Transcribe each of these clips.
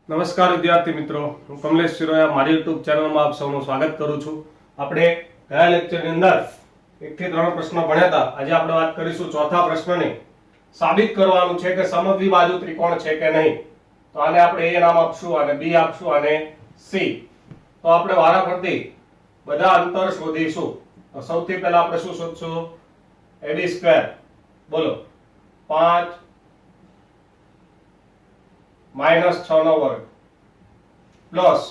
નમસ્કાર વિદ્યાર્થી મિત્રો, હું કમલેશ શિરોયા મારી યુટ્યુબ ચેનલમાં આપ સૌનું સ્વાગત કરું છું. આપણે ગયા લેક્ચરની અંદર 1 થી 3 પ્રશ્નો ભણ્યા હતા. આજે આપણે વાત કરીશું ચોથા પ્રશ્નની. સાબિત કરવાનું છે કે સમદ્વિબાજુ ત્રિકોણ છે કે નહીં. તો આને આપણે A નામ આપશું અને B આપશું અને C. તો આપણે વારાફરતી બધા અંતર શોધીશું. તો સૌથી પહેલા આપણે શું શોધશું? AB². બોલો 5 -6 નો વર્ગ પ્લસ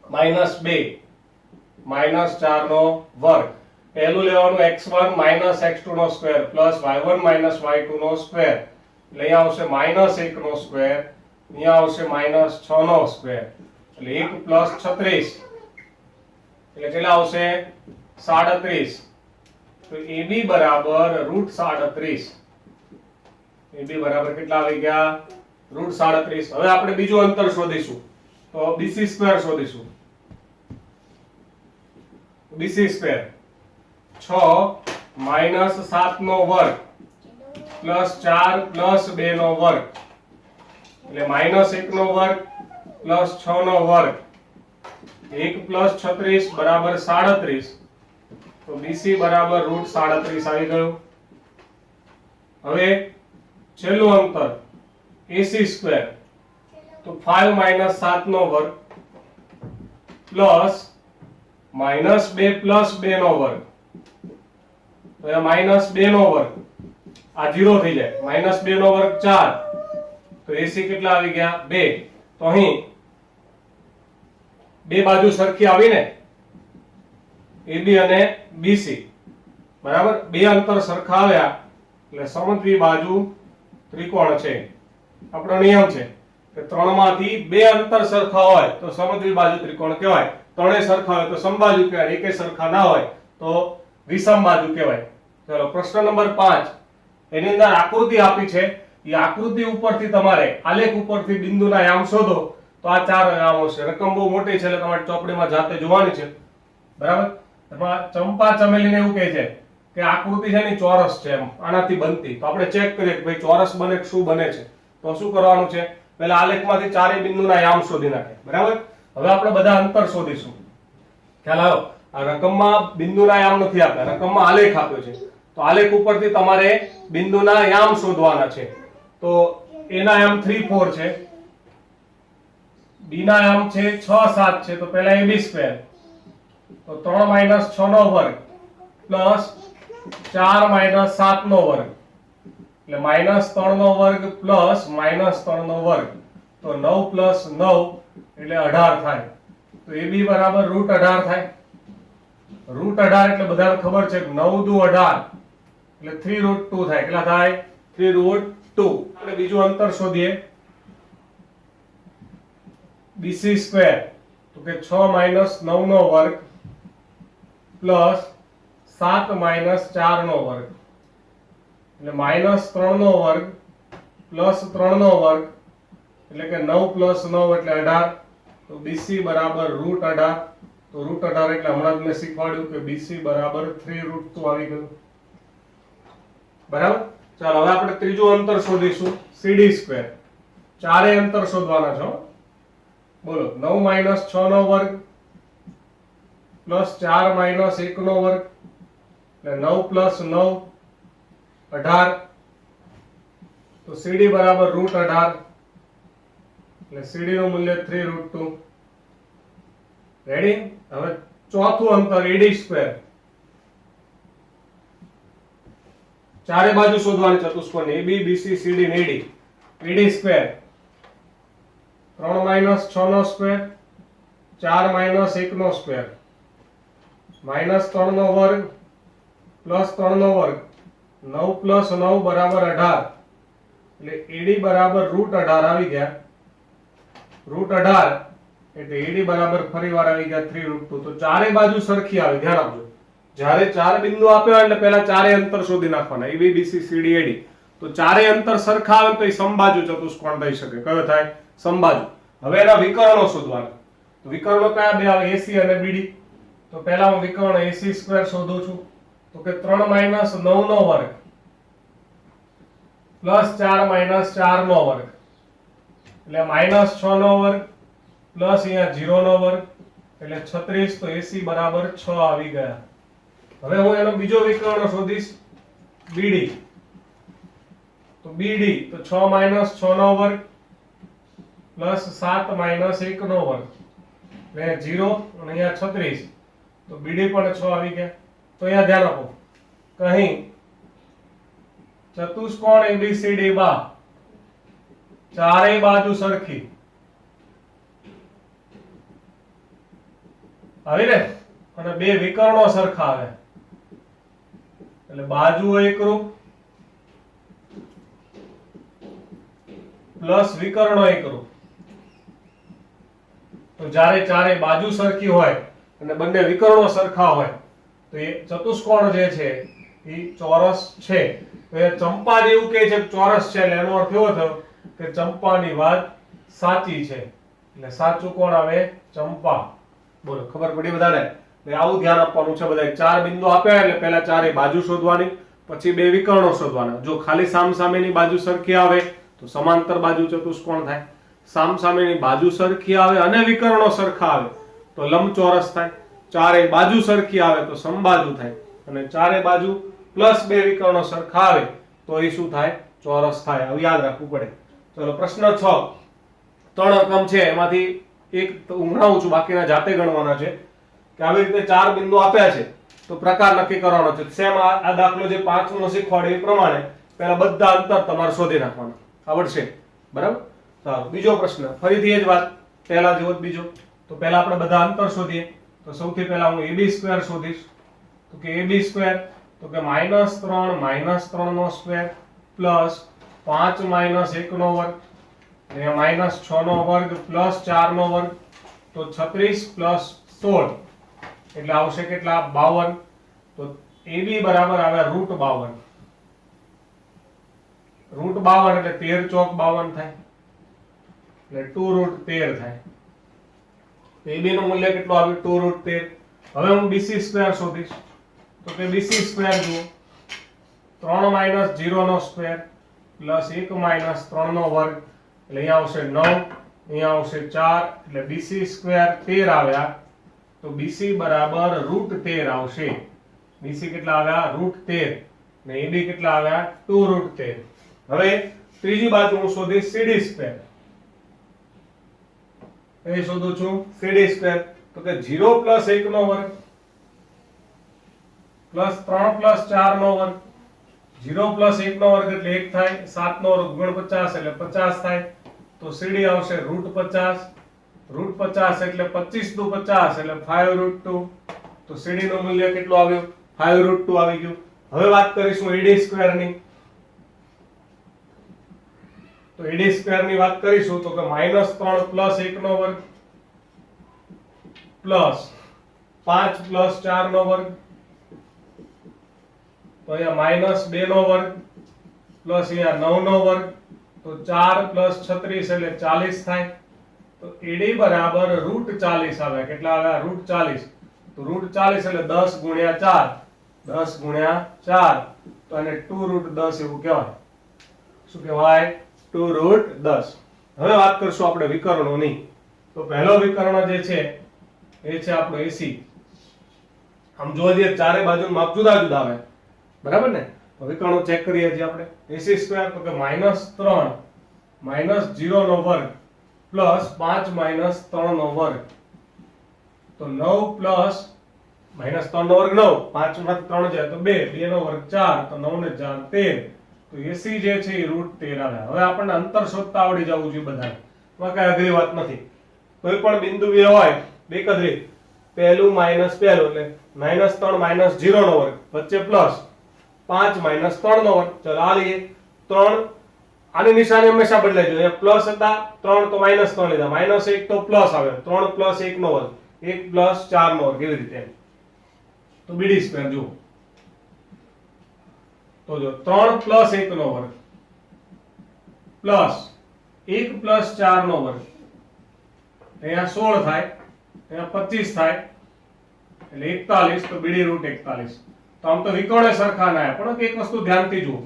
-2 -4 નો વર્ગ. પહેલું લેવાનું x1 -x2 નો સ્ક્વેર પ્લસ y1 -y2 નો સ્ક્વેર. એટલે અહીંયા આવશે -1 નો સ્ક્વેર, અહીંયા આવશે -6 નો સ્ક્વેર. એટલે 1 + 36 એટલે કેટલા આવશે? 37. તો AB બરાબર √37. AB બરાબર કેટલા આવી ગયા? √37. હવે આપણે બીજું અંતર શોધીશું. તો BC² શોધીશું. BC². 6 - 7 નો વર્ગ પ્લસ 4 + 2 નો વર્ગ એટલે -1 નો વર્ગ પ્લસ 6 નો વર્ગ. 1 + 36 બરાબર 37. તો BC બરાબર √37 આવી ગયું. હવે છેલ્લું અંતર AC². તો 5 - 7 નો વર્ગ પ્લસ -2 + 2 નો વર્ગ. તો અહીંયા -2 નો વર્ગ આ 0 થઈ જાય. -2 નો વર્ગ 4. તો AC કેટલા આવી ગયા? 2. તો અહીં બે બાજુ સરખી આવી ને, AB અને BC બરાબર. બે અંતર સરખા આવ્યા એટલે સમદ્વિબાજુ ત્રિકોણ છે. આપણો નિયમ છે કે 3 માંથી બે અંતર સરખા હોય તો સમદ્વિબાજુ ત્રિકોણ કહેવાય. ત્રણે સરખા હોય તો સમબાજુ કહેવાય. એકે સરખા ના હોય તો વિષમબાજુ કહેવાય. ચલો પ્રશ્ન નંબર 5. એની અંદર આકૃતિ આપી છે. એ આકૃતિ ઉપરથી તમારે આલેખ ઉપરથી બિંદુના યામ શોધો. તો આ ચાર યામો છે. રકમ બહુ મોટી છે એટલે તમારે ચોપડીમાં જાતે જોવાની છે. બરાબર. એમાં ચંપા ચમેલીને એવું કહે છે કે આકૃતિ છે ને ચોરસ છે, એમ આનાથી બનતી. તો આપણે ચેક કરીએ કે ભાઈ ચોરસ બને કે શું બને છે. તો શું કરવાનું છે? પહેલા આલેખમાંથી ચારે બિંદુના યામ શોધી નાખે. બરાબર. હવે આપણે બધા અંતર શોધીશું. ખ્યાલ આવ્યો? આ રકમમાં બિંદુના યામ નથી આપ્યા, રકમમાં આલેખ આપ્યો છે. તો આલેખ ઉપરથી તમારે બિંદુના યામ શોધવાના છે. તો A ના યામ 3 4 છે, B ના યામ છે 6 7 છે. તો પહેલા AB². તો 3 - 6 નો વર્ગ પ્લસ 4 - 7 નો વર્ગ એટલે -3 નો વર્ગ પ્લસ -3 નો વર્ગ. તો 9 + 9 એટલે 18 થાય. તો AB બરાબર √18 થાય. √18 એટલે બધાને ખબર છે કે 9 દુ 18 એટલે 3√2 થાય. કેટલા થાય? 3√2. આપણે બીજું અંતર શોધીએ. BC². તો કે 6 - 9 નો વર્ગ પ્લસ 7 - 4 નો વર્ગ એટલે -3 નો વર્ગ પ્લસ 3 નો વર્ગ એટલે કે 9 + 9 એટલે 18. તો BC બરાબર √18. તો √18 એટલે હમણાં જ મેં શીખવાડ્યું કે BC બરાબર 3√2 આવી ગયું. બરાબર. ચાલો હવે આપણે ત્રીજું અંતર શોધીશું. CD². ચારે અંતર શોધવાના છો. બોલો 9 - 6 નો વર્ગ પ્લસ 4 - 1 નો વર્ગ એટલે 9 + 9 18. તો CD બરાબર √18 એટલે CD નું મૂલ્ય 3√2. રેડી. હવે ચોથું અંતર AD². ચારે બાજુ શોધવાની ચતુષ્કોણની AB BC CD ને AD. AD². 3 - 6 નો સ્ક્વેર 4 - 1 નો સ્ક્વેર -3 નો વર્ગ પ્લસ 3 નો વર્ગ 9 + 9 બરાબર 18 એટલે AD બરાબર √18 આવી ગયા. √18 એટલે AD બરાબર ફરીવાર આવી ગયા 3√2. તો ચારે બાજુ સરખી આવી. ધ્યાન આપજો. જ્યારે ચાર બિંદુ આપ્યા હોય એટલે પહેલા ચારે અંતર શોધી નાખવાના. AB BC CD AD. તો ચારે અંતર સરખા આવે તો એ સમબાજુ ચતુષ્કોણ થઈ શકે. કયો થાય? સમબાજુ. હવે એના વિકર્ણો શોધવાના. તો વિકર્ણો કયા બે આવે? AC અને BD. તો પહેલા હું વિકર્ણ AC² શોધું છું. તો કે 3 - 9 નો વર્ગ પ્લસ 4 - 4 નો વર્ગ એટલે -6 નો વર્ગ પ્લસ અહીંયા 0 નો વર્ગ એટલે 36, તો AC બરાબર 6 આવી ગયા. હવે હું એનો બીજો વિકર્ણ શોધીશ BD. તો BD તો 6 - 6 નો વર્ગ પ્લસ 7 - 1 નો વર્ગ એટલે 0 અને અહીંયા 36, તો BD પણ 6 આવી ગયા. તો અહીંયા ધ્યાન આપો કે અહીં ચતુષ્કોણ ABCD માં ચારેય બાજુ સરખી આવી ને, અને બે વિકર્ણો સરખા આવે એટલે બાજુઓ એકરૂપ પ્લસ વિકર્ણો એકરૂપ. તો જ્યારે ચારે બાજુ સરખી હોય અને બંને વિકર્ણો સરખા હોય તો એ ચતુષ્કોણ જે છે એ ચોરસ છે. તો એ ચંપા જેવું કહે છે ચોરસ છે, એટલે એનો અર્થ એવો થયો કે ચંપાની વાત સાચી છે. એટલે સાચું કોણ આવે? ચંપા. બોલો, ખબર પડી બધાને? એટલે આવું ધ્યાન આપવાનું છે બધાએ. ચાર બિંદુ આપ્યા એટલે પહેલા ચારે બાજુ શોધવાની, પછી બે વિકર્ણો શોધવાના. જો ખાલી સામસામેની બાજુ સરખી આવે તો સમાંતર બાજુ ચતુષ્કોણ થાય. સામસામેની બાજુ સરખી આવે અને વિકર્ણો સરખા આવે તો લંબચોરસ થાય. ચારે બાજુ સરખી આવે તો સમબાજુ થાય, અને ચારે બાજુ પ્લસ બે વિકર્ણો સરખા આવે તો એ શું થાય? ચોરસ થાય. હવે યાદ રાખવું પડે. ચલો પ્રશ્ન 6. 3 રકમ છે, એમાંથી એક તો હું ગણાવું છું, બાકીના જાતે ગણવાના છે. કે આવી રીતે ચાર બિંદુ આપ્યા છે તો પ્રકાર નક્કી કરવાનો છે. સેમ આ દાખલો જે 5મો શીખવાડ્યો એ પ્રમાણે પહેલા બધા અંતર તમારે શોધી નાખવાના. આવડશે? બરાબર. ચાલો બીજો પ્રશ્ન, ફરીથી એ જ વાત, પહેલા જેવો જ બીજો. તો પહેલા આપણે બધા અંતર શોધીએ. તો સૌથી પહેલા હું AB² શોધીશ. તો કે AB² તો કે -3 નો સ્ક્વેર પ્લસ 5 - 1 નો વર્ગ, અહીંયા -6 નો વર્ગ પ્લસ 4 નો વર્ગ, તો 36 પ્લસ 16 એટલે આવશે કેટલા? 52. તો AB બરાબર આવે √52. √52 એટલે 13 ચોક 52 થાય, એટલે 2√13 થાય. તો AB નું મૂલ્ય કેટલું આવ્યું? 2√13. હવે હું BC² શોધીશ. તો કે BC² જુઓ, 3 - 0 નો સ્ક્વેર પ્લસ 1 - 3 નો વર્ગ એટલે અહીંયા આવશે 9, અહીંયા આવશે 4 એટલે BC² 13 આવ્યા. તો BC બરાબર √13 આવશે. BC કેટલા આવ્યા? √13. ને AB કેટલા આવ્યા? 2√13. હવે ત્રીજી બાજુ હું શોધીશ CD². એ શોધું છું CD². તો કે 0 + 1 નો વર્ગ પ્લસ 3 + 4 નો વર્ગ. 0 + 1 નો વર્ગ એટલે 1 થાય, 7 નો વર્ગ 49 એટલે 50 થાય. તો CD આવશે √50. √50 એટલે 25 દુ 50 એટલે 5√2. તો CD નું મૂલ્ય કેટલું આવ્યું? 5√2 આવી ગયું. હવે વાત કરીશું AD² ની. તો AD² ની વાત કરીશું તો કે -3 + 1 નો વર્ગ પ્લસ 5 + 4 નો વર્ગ, તો અહીંયા -2 નો વર્ગ પ્લસ અહીંયા 9 નો વર્ગ, તો 4 + 36 એટલે 40 થાય. તો AD બરાબર √40 આવે. કેટલા આવ્યા? √40. તો √40 એટલે 10 × 4, 10 × 4, તો આને 2√10 એવું કહેવાય. શું કહેવાય? 2√10. હવે વાત કરશું આપણે વિકર્ણોની. તો પહેલો વિકર્ણ જે છે એ છે આપણો AC. આમ જોવા જઈએ ચારે બાજુનું માપ જુદા જુદા આવે, બરાબર ને? તો વિકર્ણો ચેક કરીએ છીએ આપણે. AC² તો કે -3 - 0 નો વર્ગ પ્લસ 5 - 3 નો વર્ગ, તો 9 પ્લસ -3 નો વર્ગ 9, 5 માંથી 3 જાય તો 2, 2 નો વર્ગ 4, તો 9 ને 4 13. તો AC જે છે એ √13 આવે. હવે આપણને અંતર શોધતા આવડી જવું જોઈએ બધાને, એમાં કઈ અઘરી વાત નથી. કોઈ પણ બિંદુ બે હોય એક જ રીત, પહેલું માઇનસ પહેલું એટલે -3 - 0 નો વર્ગ વચ્ચે પ્લસ 5 - 3 નો વર્ગ. ચલો આ લઈએ 3, આની નિશાની હંમેશા બદલાઈ જાય. અહીંયા પ્લસ હતા 3 તો -3 લીધા, -1 તો પ્લસ આવે, 3 + 1 નો વર્ગ, 1 + 4 નો વર્ગ, એવી રીતે. તો BD² જુઓ, તો જો 3 + 1 નો વર્ગ પ્લસ 1 + 4 નો વર્ગ, અહીંયા 16 થાય, અહીંયા 25 થાય એટલે 41. તો BD √41. તો આમ તો વિકર્ણ સરખા ના, પણ એક વસ્તુ ધ્યાનથી જુઓ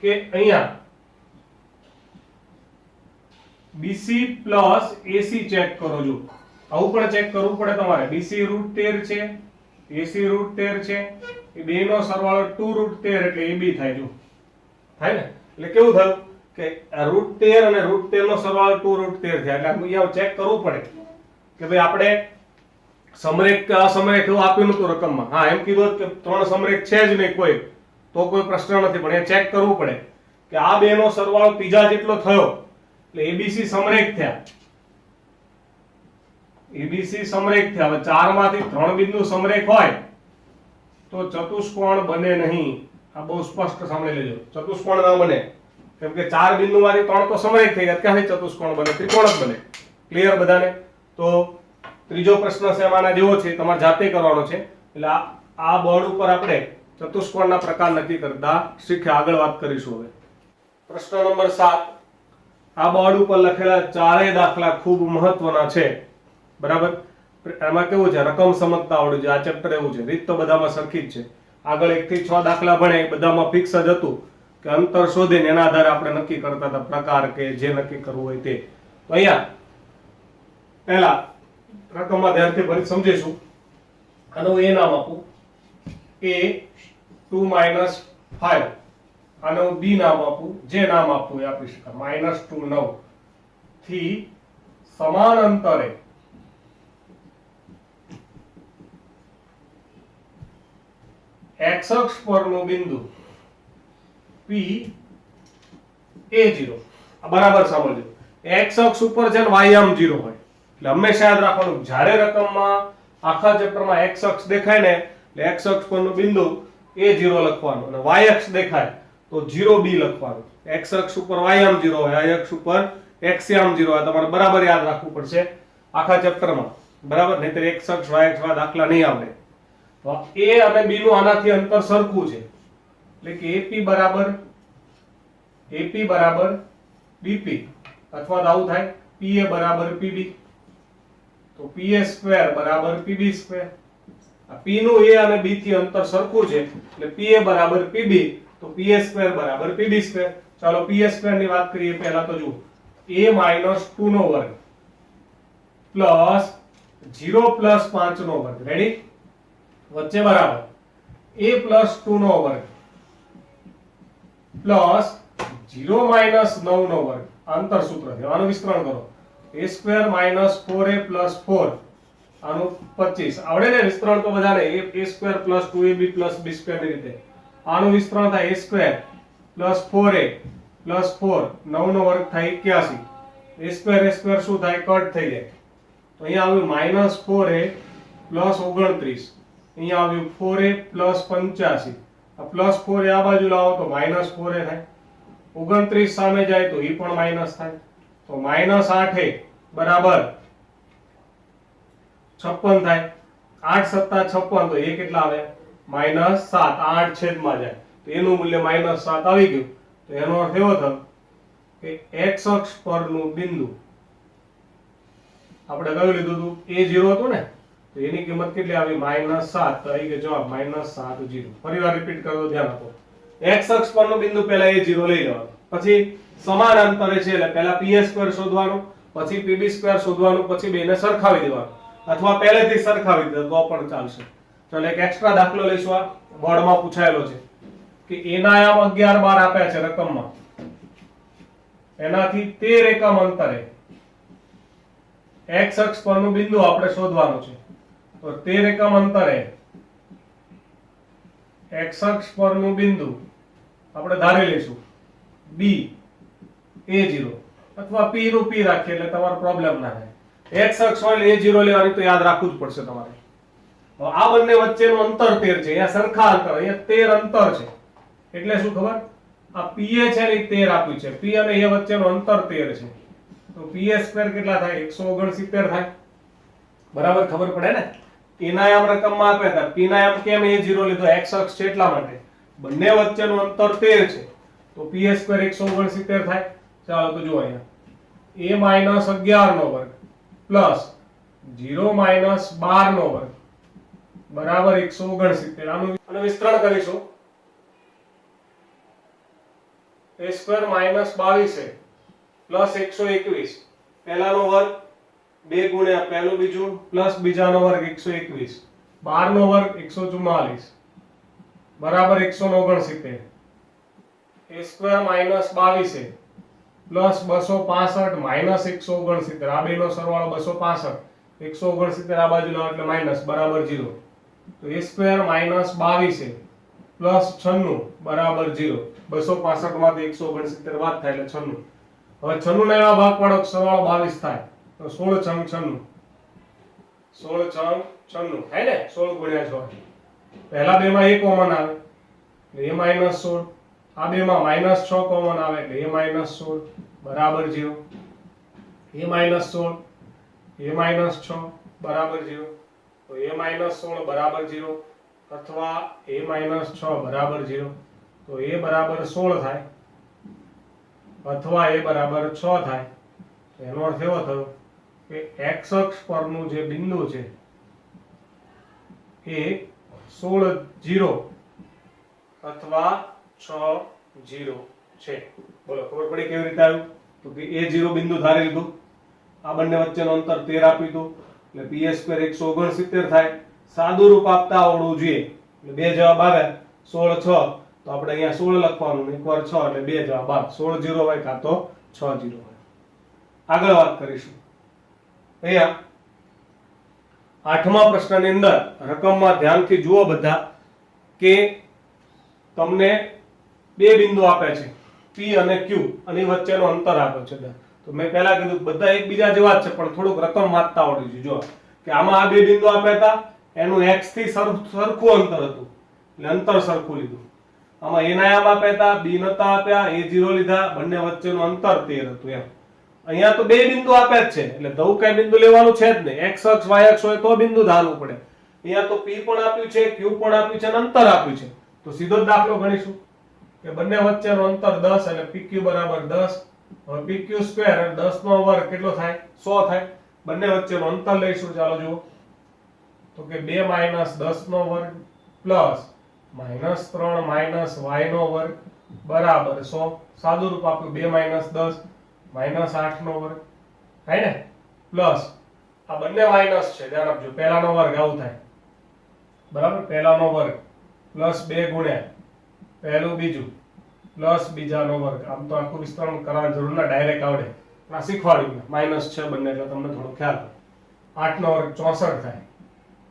કે અહીંયા BC પ્લસ AC ચેક કરો જો આવું પણ ચેક કરવું પડે તમારે BC √13 છે AC √13 છે એ બેનો સરવાળો 2√13 એટલે AB થાય જો થાય ને એટલે કેવું થયું કે √13 અને √13 નો સરવાળો 2√13 થયા એટલે અહીંયા ચેક કરવું પડે કે ભાઈ આપણે સમરેખ કે અસમરેખ એવું આપ્યું નતું રકમમાં હા એમ કીધું કે ત્રણ સમરેખ છે જ નહીં કોઈ તો કોઈ પ્રશ્ન નથી પણ એ ચેક કરવું પડે કે આ બેનો સરવાળો ત્રીજા જેટલો થયો એટલે ABC સમરેખ થયા ABC સમરેખ થયા હવે ચાર માંથી ત્રણ બિંદુ સમરેખ હોય તો ચતુષ્કોણ બને નહીં આ બહુ સ્પષ્ટ સાંભળી લેજો ચતુષ્કોણ ના બને કેમ કે ચાર બિંદુમાંથી ત્રણ તો સમરેખ થઈ ગયા ક્યાંથી ચતુષ્કોણ બને ત્રિકોણ જ બને ક્લિયર બધાને તો ત્રીજો પ્રશ્ન છે એમાંના જેવો છે તમારે જાતે કરવાનો છે એટલે આ બોર્ડ ઉપર આપણે ચતુષ્કોણના પ્રકાર નક્કી કરતા શીખ્યા આગળ વાત કરીશું હવે પ્રશ્ન નંબર 7 આ બોર્ડ ઉપર લખેલા ચારેય દાખલા ખૂબ મહત્વના છે બરાબર એમાં કેવું છે રકમ સમજતા આવડવું છે આ ચેપ્ટર એવું છે રીત તો બધામાં સરખી જ છે આગળ 1 થી 6 દાખલા ભણે બધામાં ફિક્સ જ હતું કે અંતર શોધીને એના આધારે આપણે નક્કી કરતા હતા પ્રકાર કે જે નક્કી કરવું હોય તે તો અહીંયા પહેલા રકમમાં ધ્યાનથી ભરી સમજીશું આનું એ નામ આપું a 2 - 5 આનું b નામ આપું જે નામ આપવું એ આપી શકાય -2 9 થી સમાન અંતરે x અક્ષ પરનું બિંદુ p a0 આ બરાબર સાંભળજો x અક્ષ ઉપર છે ને y આમ 0 હોય એટલે હંમેશા યાદ રાખવાનું જ્યારે રકમમાં આખા ચેપ્ટરમાં x અક્ષ દેખાય ને એટલે x અક્ષ પરનું બિંદુ a0 લખવાનું અને y અક્ષ દેખાય તો 0b લખવાનું x અક્ષ ઉપર y આમ 0 હોય y અક્ષ ઉપર x આમ 0 હોય તમારે બરાબર યાદ રાખવું પડશે આખા ચેપ્ટરમાં બરાબર નહીતર x અક્ષ y અક્ષ દાખલા નહીં આવડે તો a અને b નું આનાથી અંતર સરખું છે એટલે કે AP બરાબર BP અથવા તો આવું થાય PA બરાબર PB તો PA² બરાબર PB². આ P નું A અને B થી અંતર સરખું છે એટલે PA બરાબર PB તો PA² બરાબર PB². ચાલો PA² ની વાત કરીએ પહેલા તો જુઓ A - 2 નો વર્ગ પ્લસ 0 પ્લસ 5 નો વર્ગ રેડી વચ્ચે બરાબર A પ્લસ 2 નો વર્ગ પ્લસ 0 માઇનસ 9 નો વર્ગ અંતર સૂત્ર છે આનું વિસ્તરણ કરો a square minus 4a plus 4 આનું 25 આવડે ને વિસ્તરણ તો બધાને a square plus 2ab plus b square ની રીતે આનું વિસ્તરણ થાય a square plus 4a plus 4 9 નો વર્ગ થાય 81 a સ્ક્વેર શું થાય કટ થઈ જાય તો અહીંયા આવ્યું માઇનસ 4a પ્લસ 29 અહીંયા આવ્યું 4a પ્લસ 85 આ પ્લસ 4a આ બાજુ લાવો તો માઇનસ 4a થાય 29 સામે જાય તો એ પણ માઇનસ થાય તો -8a બરાબર 56 થાય 8 + 56 તો એ કેટલા આવે -7 8 છેદમાં જાય તો એનું મૂલ્ય -7 આવી ગયું તો એનો અર્થ એવો થયો કે x અક્ષ પરનું બિંદુ આપણે કયું લીધું હતું a0 હતું ને તો એની કિંમત કેટલી આવી -7 તો આવી ગયો જવાબ -7 ફરીવાર રિપીટ કરો ધ્યાન આપો x અક્ષ પરનું બિંદુ પહેલા a0 લઈ લેવાનું પછી સમાન અંતરે છે એટલે પહેલા p² શોધવાનું પછી pb² શોધવાનું પછી બેને સરખાવી દેવાનું અથવા પહેલેથી સરખાવી દો તો પણ ચાલશે ચાલો એક એક્સ્ટ્રા દાખલો લઈશું આ બોર્ડમાં પૂછાયેલો છે કે a ના આયામ 11 12 આપ્યા છે રકમમાં એનાથી 13 એકમ અંતરે x અક્ષ પરનું બિંદુ આપણે શોધવાનું છે તો 13 એકમ અંતરે x અક્ષ પરનું બિંદુ આપણે ધારી લઈશું b a0 અથવા p નું p રાખીએ એટલે તમારો પ્રોબ્લેમ ના થાય x અક્ષ હોય એટલે a0 લેવાની તો યાદ રાખવું જ પડશે તમારે તો આ બંને વચ્ચેનું અંતર 13 છે અહીંયા સરખા અંતર અહીંયા 13 અંતર છે એટલે શું ખબર આ pa છે ને 13 આપ્યું છે p અને a વચ્ચેનું અંતર 13 છે તો pa² કેટલા થાય 169 થાય બરાબર ખબર પડે ને a ના આયામ રકમમાં આપ્યા હતા p ના આયામ કેમ a0 લીધો x અક્ષ છે એટલા માટે બંને વચ્ચેનું અંતર 13 છે તો pa² 169 થાય ચાલો તો જુઓ અહીંયા a - 11 નો વર્ગ પ્લસ 0 - 12 નો વર્ગ બરાબર 169 આનું વિસ્તરણ કરીશું a² - 22 પ્લસ 121 પહેલાનો વર્ગ 2 ગુણ્યા પહેલું બીજું પ્લસ બીજાનો વર્ગ 121, 12 નો વર્ગ 144 બરાબર 169, a square minus 22 plus 265 minus 169, આ બેનો સરવાળો 265, 169 આ બાજુ લાવો એટલે માઈનસ બરાબર 0. તો a સ્ક્વેર માઈનસ 22 પ્લસ 96 બરાબર 0. 265 માંથી 169 બાદ થાય એટલે 96. હવે 96 ના એવા ભાગ પાડો સરવાળો 22 થાય તો 16 છંગ 96, 16 છંગ 96 થાય ને. 16 ગુણ્યા 6 પહેલા બે માં a કોમન આવે એટલે a માઈનસ 16, આ બે માં માઈનસ 6 કોમન આવે એટલે a માઈનસ 16 બરાબર 0. a માઈનસ 16, a માઈનસ 6 બરાબર 0. તો a માઈનસ 16 બરાબર 0 અથવા a માઈનસ 6 બરાબર 0. તો a બરાબર 16 થાય અથવા a બરાબર 6 થાય. એનો અર્થ એવો થયો કે x અક્ષ પરનું જે બિંદુ છે એ 16 0 અથવા 6 0 છે. બોલો ખબર પડી કેવી રીતે આવ્યું? તો કે a 0 બિંદુ ધારી લીધું, આ બંને વચ્ચેનું અંતર 13 આપ્યું હતું એટલે p સ્ક્વેર 169 થાય. સાદું રૂપ આપતા આવડવું જોઈએ એટલે બે જવાબ આવ્યા 16 6. તો આપણે અહીંયા 16 લખવાનું, એકવાર 6 એટલે બે જવાબ આવે. 16 0 હોય કાં તો 6 0 હોય. આગળ વાત કરીશું. અહીંયા 8મા પ્રશ્નની અંદર રકમમાં ધ્યાનથી જુઓ બધા કે તમને બે બિંદુ આપે છે p અને q અને વચ્ચેનો અંતર આપ્યો છે. તો મેં પહેલા કીધું બધા એકબીજા જેવા જ છે પણ થોડુંક રકમ વાંચતા આવડ્યું છે. જો કે આમાં આ બે બિંદુ આપ્યા હતા, એનું x થી સરખું અંતર હતું એટલે અંતર સરખું લીધું. આમાં a ના આમ આપ્યા હતા, b નતા આપ્યા, a 0 લીધા, બંને વચ્ચેનું અંતર 13 હતું એમ. અહીંયા તો બે બિંદુ આપ્યા જ છે એટલે દવું કઈ બિંદુ લેવાનું છે જ નહીં. x અક્ષ y અક્ષ હોય તો બિંદુ ધારવું પડે. અહીંયા તો p પણ આપ્યું છે, q પણ આપ્યું છે અને અંતર આપ્યું છે. તો સીધો જ દાખલો ગણીશું કે બંને વચ્ચેનું અંતર 10 એટલે pq બરાબર 10. હવે pq સ્ક્વેર 10 નો વર્ગ કેટલો થાય? 100 થાય. બંને વચ્ચેનું અંતર લઈશું. ચાલો જુઓ તો કે 2 માઈનસ 10 નો વર્ગ પ્લસ માઈનસ 3 માઈનસ y નો વર્ગ બરાબર 100. સાદું રૂપ આપ્યું 2 માઈનસ 10 માઈનસ 8 નો વર્ગ થાય ને પ્લસ આ બંને માઈનસ છે ધ્યાન આપજો. પહેલાનો વર્ગ આવું થાય બરાબર, પહેલાનો વર્ગ પ્લસ 2 ગુણ્યા પહેલું બીજું પ્લસ બીજાનો વર્ગ. આમ તો આખું વિસ્તરણ કરવાની જરૂર ના, ડાયરેક્ટ આવડે. આ શીખવાડ્યું માઈનસ છે બંને એટલે તમને થોડો ખ્યાલ હોય. 8 નો વર્ગ 64 થાય,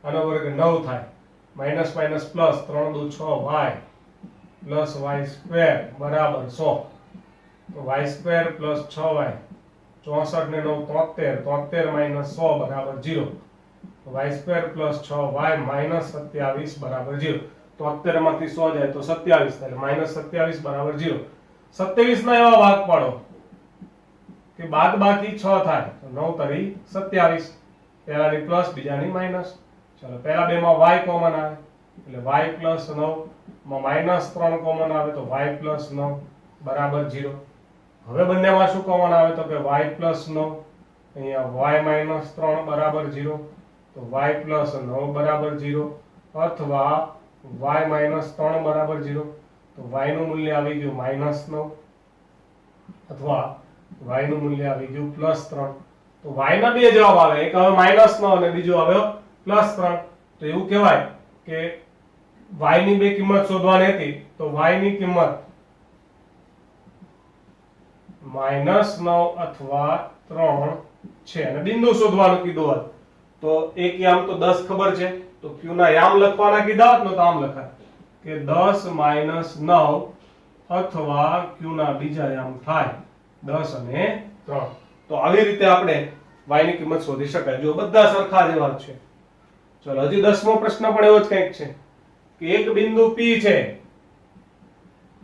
આનો વર્ગ 9 થાય, માઈનસ માઈનસ પ્લસ 3 દુ 6y પ્લસ y સ્ક્વેર બરાબર 100. તો y સ્ક્વેર પ્લસ 6y 64 ને 9 73, 73 માઈનસ 100 બરાબર 0. y square plus 6y minus 27 બરાબર 0. 73 માંથી 100 જાય તો 27 થાય એટલે માઈનસ 27 બરાબર 0. 27 ના એવા ભાગ પાડો કે બાદબાકી 6 થાય તો 9 તરી 27, પહેલાની પ્લસ બીજાની માઈનસ. ચલો પહેલા બે માં y કોમન આવે એટલે y પ્લસ 9 માં માઈનસ 3 કોમન આવે તો y પ્લસ 9 બરાબર 0. હવે બંનેમાં શું કોમન આવે તો કે y પ્લસ 9, અહીંયા y માઈનસ 3 બરાબર 0 તો y પ્લસ 9 બરાબર 0 અથવા y માઈનસ 3 બરાબર 0 તો y નું મૂલ્ય આવી ગયું માઈનસ 9 અથવા y નું મૂલ્ય આવી ગયું પ્લસ 3. તો y ના બે જવાબ આવે, એક હવે માઈનસ 9 અને બીજો હવે પ્લસ 3. તો એવું કહેવાય કે y ની બે કિંમત શોધવાની હતી તો y ની કિંમત -9 અથવા 3 છે અને બિંદુ શોધવાનું કીધું હોત તો એક યામ તો 10 ખબર છે તો q ના યામ લખવાના કીધા હોત ને તો આમ લખાય કે 10 - 9 અથવા q ના બીજા યામ થાય 10 અને 3. તો આવી રીતે આપણે y ની કિંમત શોધી શકાય. જો બધા સરખા જેવા છે. ચલો હજી 10મો પ્રશ્ન પણ એવો જ કંઈક છે કે એક બિંદુ p છે,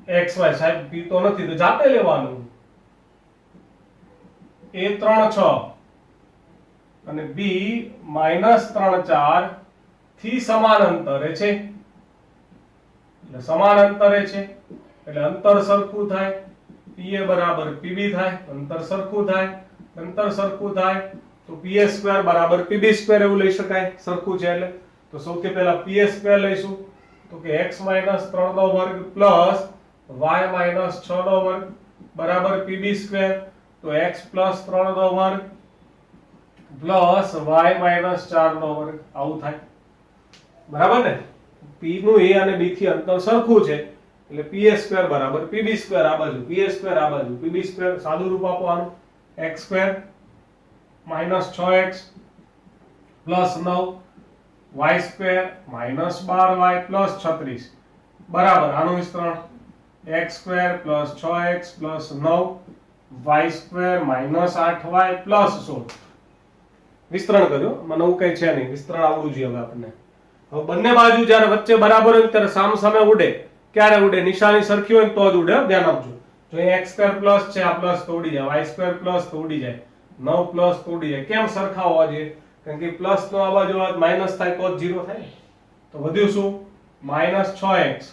xy સાહેબ p તો નથી તો જાતે લેવાનું. a 3 6 અને b -3 4 થી સમાન અંતરે છે એટલે સમાન અંતરે છે એટલે અંતર સરખું થાય. pa બરાબર pb થાય, અંતર સરખું થાય, અંતર સરખું થાય તો pa સ્ક્વેર બરાબર pb સ્ક્વેર એવું લઈ શકાય, સરખું છે એટલે. તો સૌથી પહેલા pa સ્ક્વેર લઈશું તો કે x - 3 નો વર્ગ પ્લસ y - 6 નો વર્ગ બરાબર pb સ્ક્વેર. તો x + 3 નો વર્ગ પ્લસ વાય માઇનસ 4 નો વર્ગ આવું થાય બરાબર ને p નું a અને b થી અંતર સરખું છે એટલે pa² બરાબર pb² આ બાજુ pa² આ બાજુ pb² સાદું રૂપ આપો આનું x² minus 6x plus 9 y² minus 12y plus 36 બરાબર આનું વિસ્તરણ x² plus 6x plus 9 y² minus 8y plus 16 વિસ્તરણ કર્યો મને એવું કઈ છે નહીં વિસ્તરણ આવડું જોઈએ હવે આપણને હવે બંને બાજુ જ્યારે વચ્ચે બરાબર હોય ત્યારે સામ સામે ઉડે ક્યારે ઉડે નિશાની સરખી હોય તો જ ઉડે ધ્યાન આપજો જો અહીં x² પ્લસ છે આ પ્લસ તો ઉડી જાય y² પ્લસ તો ઉડી જાય 9 પ્લસ તો ઉડી જાય કેમ સરખા હોવા જોઈએ કારણ કે પ્લસ નો આ બાજુ માઈનસ થાય તો જ 0 થાય તો વધ્યું શું minus 6x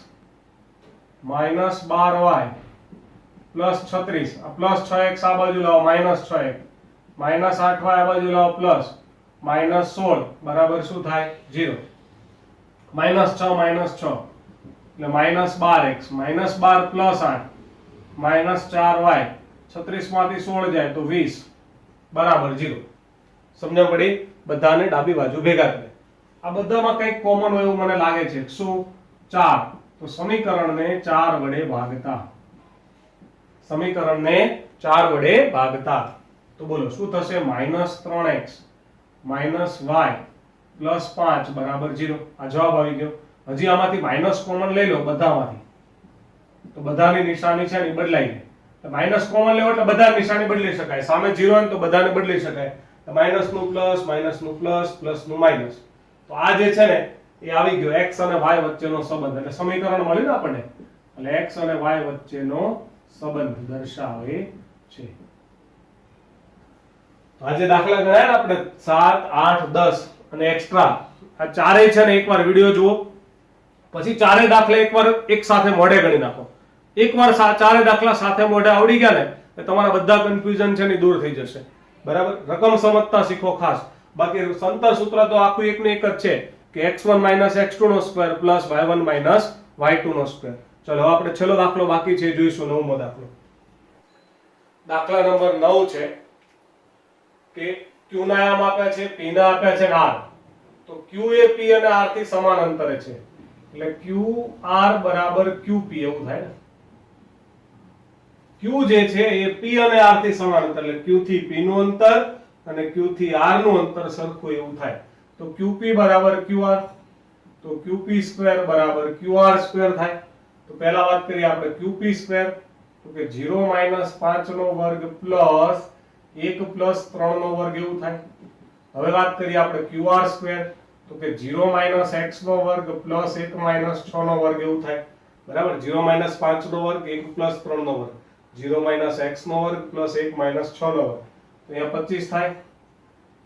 minus 12y plus 36 આ પ્લસ 6x આ બાજુ લાવો માઈનસ 6x માઈનસ 8y આ બાજુ લાવો પ્લસ માઈનસ 16 બરાબર શું થાય 0 માઈનસ 6 એટલે minus 12x minus 12 plus 8 minus 4y 36 માંથી 16 જાય તો 20 બરાબર 0 સમજણ પડી બધાને ડાબી બાજુ ભેગા કરે આ બધામાં કંઈક કોમન હોય એવું મને લાગે છે શું 4 તો સમીકરણને 4 વડે ભાગતા સમીકરણને 4 વડે ભાગતા તો બોલો શું થશે minus 3x minus y plus 5 બરાબર 0 આ જવાબ આવી ગયો હજી આમાંથી માઈનસ કોમન લઈ લો બધામાંથી તો બધાની નિશાની છે ને બદલાઈ જાય માઈનસ કોમન લેવો એટલે બધા નિશાની બદલી શકાય સામે 0 હોય તો બધાને બદલી શકાય માઈનસ નું પ્લસ માઈનસ નું પ્લસ પ્લસ નું માઈનસ તો આ જે છે ને એ આવી ગયો x અને y વચ્ચેનો સંબંધ એટલે સમીકરણ મળ્યું ને આપણને એટલે x અને y વચ્ચેનો સંબંધ દર્શાવે છે આજે દાખલા ગણાય ને આપણે 7 8 10 અને એક્સ્ટ્રા આ ચારેય છે ને એકવાર વિડિયો જુઓ પછી ચારે દાખલા એકવાર એક સાથે મોઢે ગણી નાખો એકવાર ચારે દાખલા સાથે મોઢે આવડી ગયા ને એટલે તમારા બધા કન્ફ્યુઝન છે ને દૂર થઈ જશે બરાબર રકમ સમજતા શીખો ખાસ બાકી સંતર સૂત્ર તો આખું એક ને એક જ છે કે x1 x2 નો સ્ક્વેર પ્લસ y1 y2 નો સ્ક્વેર ચલો આપણે છેલ્લો દાખલો બાકી છે જોઈશું નવમો દાખલો દાખલા નંબર 9 છે કે q ના આયામ આપ્યા છે p ના આપ્યા છે r તો q એ p અને r થી સમાન અંતરે છે એટલે qr બરાબર qp એવું થાય ને q જે છે એ p અને r થી સમાન અંતર એટલે q થી p નું અંતર અને q થી r નું અંતર સરખું એવું થાય તો qp બરાબર qr તો qp² બરાબર qr² થાય તો પહેલા વાત કરીએ આપણે qp² તો કે 0 5 નો વર્ગ પ્લસ 1 પ્લસ 3 નો વર્ગ એવું થાય હવે વાત કરીએ આપણે qr² તો કે 0 x નો વર્ગ પ્લસ 1 6 નો વર્ગ એવું થાય બરાબર 0 5 નો વર્ગ 1 પ્લસ 3 નો વર્ગ 0 x નો વર્ગ પ્લસ 1 6 નો વર્ગ તો અહીંયા 25 થાય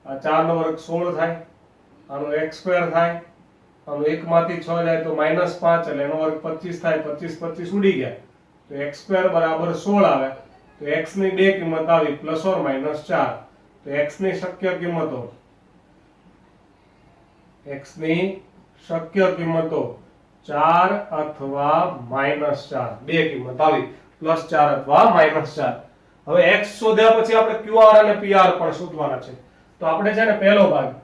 આ 4 નો વર્ગ 16 થાય આનો x² થાય આનો 1 માંથી 6 જાય તો -5 એટલે એનો વર્ગ 25 થાય 25 ઉડી ગયા તો x² બરાબર 16 આવે તો x ની બે કિંમત આવી પ્લસ ઓર માઈનસ 4 તો x ની શક્ય કિંમતો -4 અથવા -4 બે કિંમત આવી +4 અથવા -4 હવે x શોધ્યા પછી આપણે qr અને pr પણ શોધવાના છે તો આપણે છે ને પહેલો ભાગ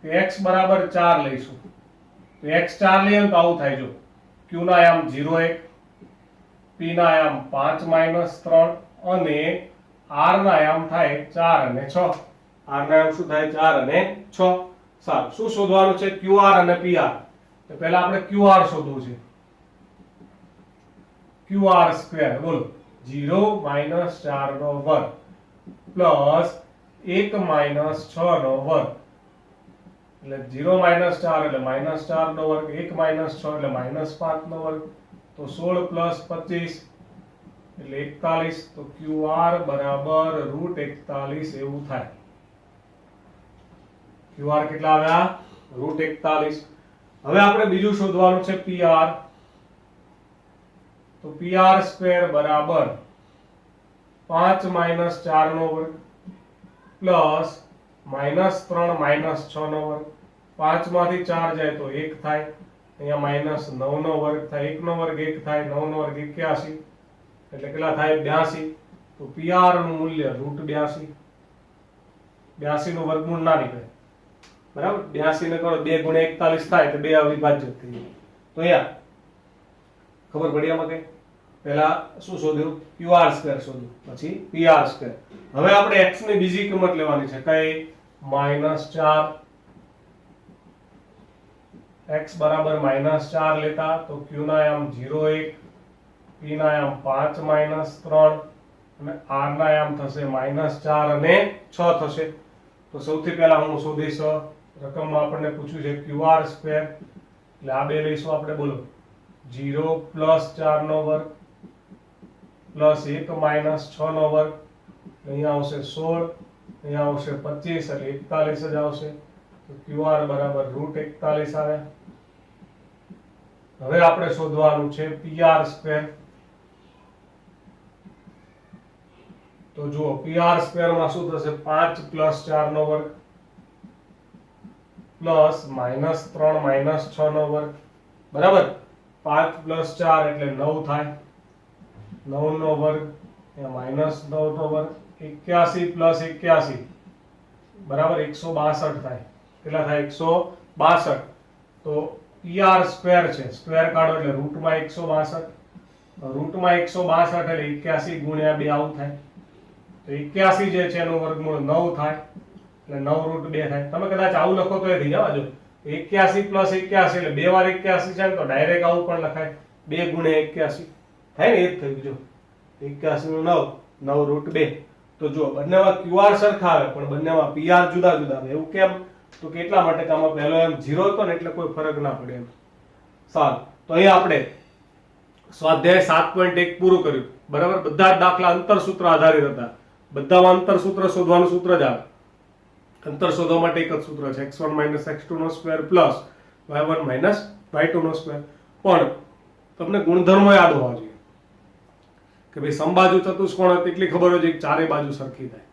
કે x બરાબર 4 લઈશું તો x 4 લઈએ તો આવું થાય જો q ના આયામ 0 1 p ના આયામ 5 3 અને r ના આયામ થાય 4 અને 6 r ના આયામ શું થાય 4 અને 6 સારું શું શોધવાનું છે qr અને pr તો પહેલા આપણે qr શોધવું છે qr² બોલો 0 4 નો વર્ગ પ્લસ 1 6 નો વર્ગ એટલે 0 4 એટલે -4 નો વર્ગ 1 6 એટલે -5 નો વર્ગ તો 16 + 25 એટલે 41 તો qr બરાબર √41 એવું થાય qr કેટલા આવ્યા √41 હવે આપણે બીજું શોધવાનું છે pr તો pr² બરાબર 5 4 નો વર્ગ પ્લસ -3 6 નો વર્ગ 5 માંથી 4 જાય તો 1 થાય અહીંયા -9 નો વર્ગ થાય 1 નો વર્ગ 1 થાય 9 નો વર્ગ 81 એટલે કેટલા થાય 82 તો pr નું મૂલ્ય √82 82 નું વર્ગમૂળ ના નીકળે, બરાબર. 82 ને કરો 2 ગુણ્યા 41 થાય તો 2 અવિભાજ્ય થઈ જાય. તો અહીંયા ખબર પડી આમાં કઈ? પહેલા શું શોધ્યું? qr સ્ક્વેર શોધ્યું, પછી pr સ્ક્વેર. હવે આપણે x ની બીજી કિંમત લેવાની છે, કઈ? -4. x બરાબર -4 લેતા તો q ના આયામ 0 1, p ના આયામ 5 -3 અને r ના આયામ થશે -4 અને 6 થશે. તો સૌથી પહેલા હું શોધીશ, રકમમાં આપણને પૂછ્યું છે qr સ્ક્વેર, એટલે આ બે લઈશું આપણે. બોલો 0 + 4 નો વર્ગ પ્લસ 1 - 6 નો વર્ગ, અહીંયા આવશે 16, અહીંયા આવશે 25 એટલે 41 જ આવશે. તો qr બરાબર √41 આવે. હવે આપણે શોધવાનું છે pr સ્ક્વેર. તો જુઓ pr સ્ક્વેર માં શું થશે? 5 + 4 નો વર્ગ પ્લસ -3 - 6 નો વર્ગ, બરાબર. 5 + 4 એટલે 9 થાય, 9 નો વર્ગ -9 નો વર્ગ, 81 + 81 બરાબર 162 થાય. કેટલા થાય? 162. તો pr સ્ક્વેર છે, સ્ક્વેર કાઢો એટલે રૂટમાં 162, રૂટમાં 162 એટલે 81 ગુણ્યા 2 આવું થાય. તો 81 જે છે એનું વર્ગમૂળ 9 થાય, એટલે 9 √2 થાય. તમે કદાચ આવું લખો તો એ થઈ જવા જો 81 + 81 એટલે 2 વાર 81 છે તો ડાયરેક્ટ આવું પણ લખાય, 2 ગુણ્યા 81 થાય ને, એ જ થયું. જો 81 નું 9 √2. તો જો બંનેમાં qr સરખા આવે પણ બંનેમાં pr જુદા જુદા આવે. એવું કેમ? તો કેટલા માટે કે આમાં પહેલો એમ 0 હતો ને એટલે કોઈ ફરક ના પડે એમ. સારું, તો અહીંયા આપણે સ્વાધ્યાય 7.1 પૂરું કર્યું, બરાબર. બધા જ દાખલા અંતરસૂત્ર આધારિત હતા, બધામાં અંતરસૂત્ર શોધવાનું સૂત્ર જ આવે. અંતર શોધવા માટે એક જ સૂત્ર છે, x1 - x2 નો સ્ક્વેર પ્લસ y1 - y2 નો સ્ક્વેર. પણ તમને ગુણધર્મો યાદ હોવા જોઈએ કે ભાઈ સમબાજુ ચતુષ્કોણ એટલી ખબર હોય છે કે ચારે બાજુ સરખી થાય.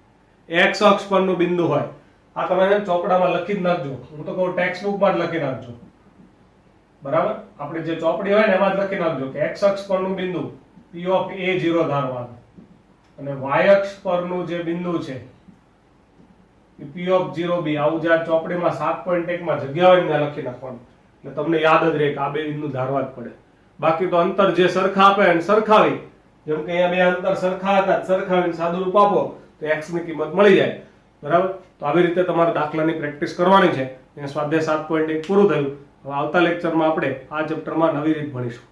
x અક્ષ પરનું બિંદુ હોય, આ તમે ચોપડામાં લખી જ નાખજો. હું તો કહું ટેક્સ્ટ બુકમાં જ લખી નાખજો, બરાબર. આપણે જે ચોપડી હોય ને એમાં જ લખી નાખજો કે x અક્ષ પરનું બિંદુ p ઓફ a 0 ધારવાનું અને y અક્ષ પરનું જે બિંદુ છે p ઓફ 0b, આવું જે આ ચોપડીમાં 7.1 માં જગ્યા હોય ને લખી નાખવાનું, એટલે તમને યાદ જ રહે કે આ બે બિંદુ ધારવા જ પડે. બાકી તો અંતર જે સરખા આપે અને સરખાવી, જેમ કે અહીંયા બે અંતર સરખા હતા, સરખાવીને સાદુરૂપ આપો તો x ની કિંમત મળી જાય, બરાબર. તો આવી રીતે તમારે દાખલાની પ્રેક્ટિસ કરવાની છે. અહીંયા સ્વાધ્યાય 7.1 પૂરું થયું. હવે આવતા લેક્ચરમાં આપણે આ ચેપ્ટરમાં નવી રીત ભણીશું.